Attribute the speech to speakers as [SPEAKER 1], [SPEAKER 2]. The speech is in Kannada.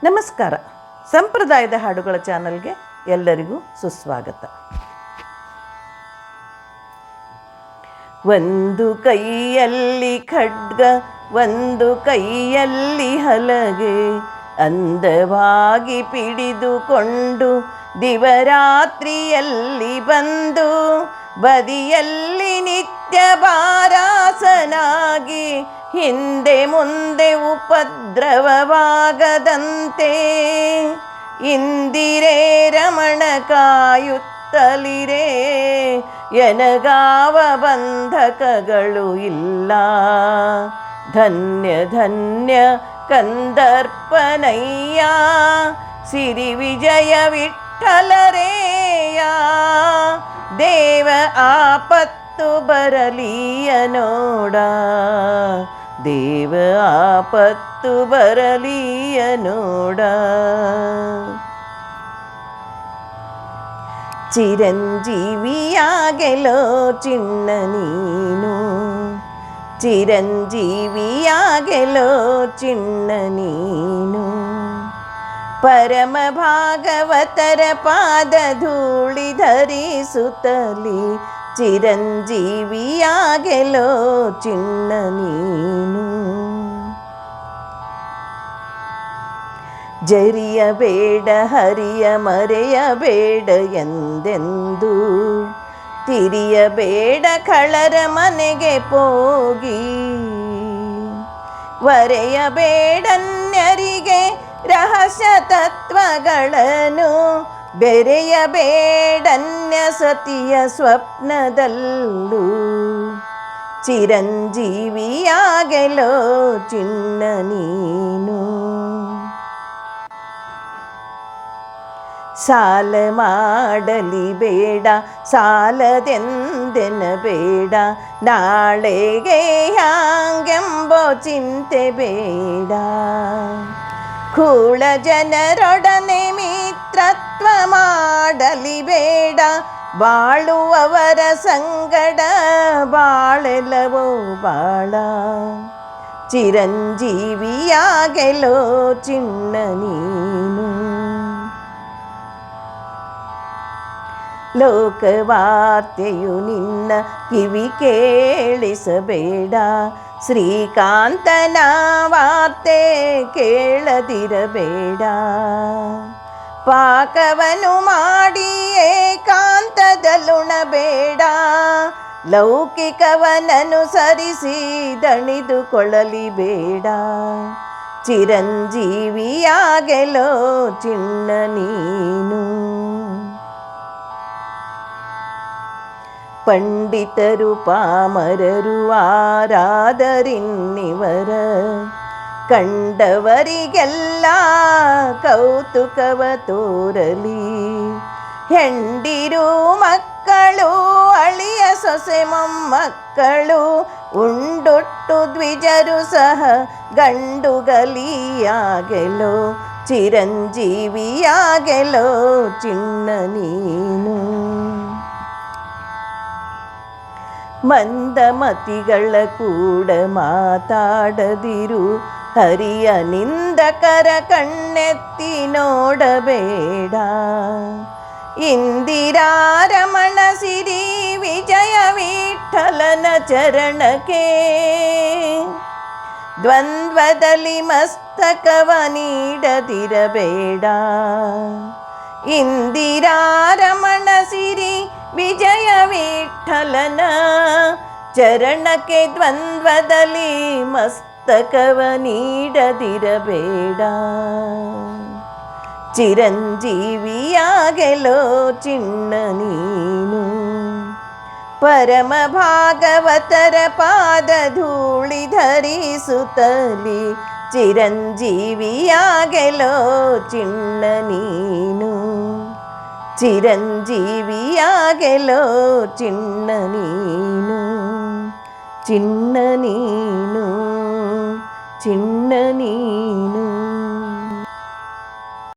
[SPEAKER 1] ನಮಸ್ಕಾರ. ಸಂಪ್ರದಾಯದ ಹಾಡುಗಳ ಚಾನಲ್ಗೆ ಎಲ್ಲರಿಗೂ ಸುಸ್ವಾಗತ. ಒಂದು ಕೈಯಲ್ಲಿ ಖಡ್ಗ, ಒಂದು ಕೈಯಲ್ಲಿ ಹಲಗೆ, ಅಂದವಾಗಿ ಪಿಡಿದುಕೊಂಡು ದಿವರಾತ್ರಿಯಲ್ಲಿ ಬಂದು ಬದಿಯಲ್ಲಿ ನಿತ್ಯ ಬಾರಾಸನಾಗಿ ಹಿಂದೆ ಮುಂದೆ ಉಪದ್ರವವಾಗದಂತೆ ಇಂದಿರೇ ರಮಣ ಕಾಯುತ್ತಲಿರೇ, ಎನಗಾವ ಬಂಧಕಗಳು ಇಲ್ಲ. ಧನ್ಯ ಧನ್ಯ ಕಂದರ್ಪನಯ್ಯ, ಸಿರಿ ವಿಜಯ ವಿಠ್ಠಲರೇಯ. ದೇವ ಆಪತ್ತು ಬರಲಿಯ ನೋಡ, ದೇವ ಆಪತ್ತು ಬರಲಿಯ ನೋಡ. ಚಿರಂಜೀವಿಯಾಗೆಲೋ ಚಿನ್ನ ನೀನು, ಚಿರಂಜೀವಿಯಾಗೆಲೋ ಚಿನ್ನ ನೀನು. ಪರಮ ಭಾಗವತರ ಪಾದ ಧೂಳಿ ಧರಿಸುತ್ತಲಿ, ಚಿರಂಜೀವಿಯಾಗೆಲೋ ಚಿನ್ನ ನೀನು. ಜರಿಯಬೇಡ ಹರಿಯ ಮರೆಯಬೇಡ ಎಂದೆಂದು, ತಿರಿಯಬೇಡ ಕಳರ ಮನೆಗೆ ಹೋಗಿ. ವರೆಯಬೇಡನ್ಯರಿಗೆ ರಹಸ್ಯ ತತ್ವಗಳನ್ನು, ಬೆರೆಯಬೇಡನ್ಯ ಸತಿಯ ಸ್ವಪ್ನದಲ್ಲೂ. ಚಿರಂಜೀವಿಯಾಗೆಲೋ ಚಿನ್ನ ನೀನು. ಸಾಲ ಮಾಡಲಿ ಬೇಡ, ಸಾಲದೆಂದೆನಬೇಡ, ನಾಳೆಗೆ ಹ್ಯಾಂಗೆಂಬೋ ಚಿಂತೆ ಬೇಡ. ಕೂಳ ಜನರೊಡನೆ ಮಿತ್ರತ್ವ ಮಾಡಲಿ ಬೇಡ, ಬಾಳುವವರ ಸಂಗಡ ಬಾಳೆಲವೋ ಬಾಳ. ಚಿರಂಜೀವಿಯಾಗೆಲೋ ಚಿನ್ನ ನೀನು. ಲೋಕವಾರ್ತೆಯು ನಿನ್ನ ಕಿವಿ ಕೇಳಿಸಬೇಡ, ಶ್ರೀಕಾಂತನ ವಾರ್ತೆ ಕೇಳದಿರಬೇಡ. ಪಾಕವನು ಮಾಡಿ ಏಕಾಂತದಲ್ಲುಣಬೇಡ, ಲೌಕಿಕವನನುಸರಿಸಿ ದಣಿದುಕೊಳ್ಳಲಿ ಬೇಡ. ಚಿರಂಜೀವಿಯಾಗೆಲೋ ಚಿನ್ನ ನೀನು. ಪಂಡಿತರು ಪಾಮರರು ಆರಾದರಿನ್ನಿವರ, ಕಂಡವರಿಗೆಲ್ಲ ಕೌತುಕವ ತೋರಲಿ. ಹೆಂಡಿರು ಮಕ್ಕಳು ಅಳಿಯ ಸೊಸೆ ಮೊಮ್ಮಕ್ಕಳು, ಉಂಡುಟ್ಟು ದ್ವಿಜರು ಸಹ ಗಂಡುಗಲಿಯಾಗೆಲೋ. ಚಿರಂಜೀವಿಯಾಗೆಲೋ ಚಿನ್ನ ನೀನು. ಮಂದಮತಿಗಳ ಕೂಡ ಮಾತಾಡದಿರು, ಹರಿಯ ನಿಂದಕರ ಕಣ್ಣೆತ್ತಿ ನೋಡಬೇಡ. ಇಂದಿರಾರಮಣ ಸಿರಿ ವಿಜಯ ವಿಠ್ಠಲನ ಚರಣಕ್ಕೆ, ದ್ವಂದ್ವದಲ್ಲಿ ಮಸ್ತಕವ ನೀಡದಿರಬೇಡ. ಇಂದಿರಾರಮಣ ಸಿರಿ ವಿಜಯ ವಿಠ್ಠಲನ ಚರಣಕ್ಕೆ ದ್ವಂದ್ವದಲ್ಲಿ ಮಸ್ತಕವ ನೀಡದಿರಬೇಡ. ಚಿರಂಜೀವಿಯಾಗೆಲೋ ಚಿನ್ನ ನೀನು. ಪರಮ ಭಾಗವತರ ಪಾದ ಧೂಳಿ ಧರಿಸುತ್ತಲಿ, ಚಿರಂಜೀವಿಯಾಗೆಲೋ ಚಿನ್ನ ನೀನು. ಚಿರಂಜೀವಿಯಾಗೆಲೋ ಚಿನ್ನ ನೀನು. ಚಿನ್ನ ನೀನು, ಚಿನ್ನ ನೀನು.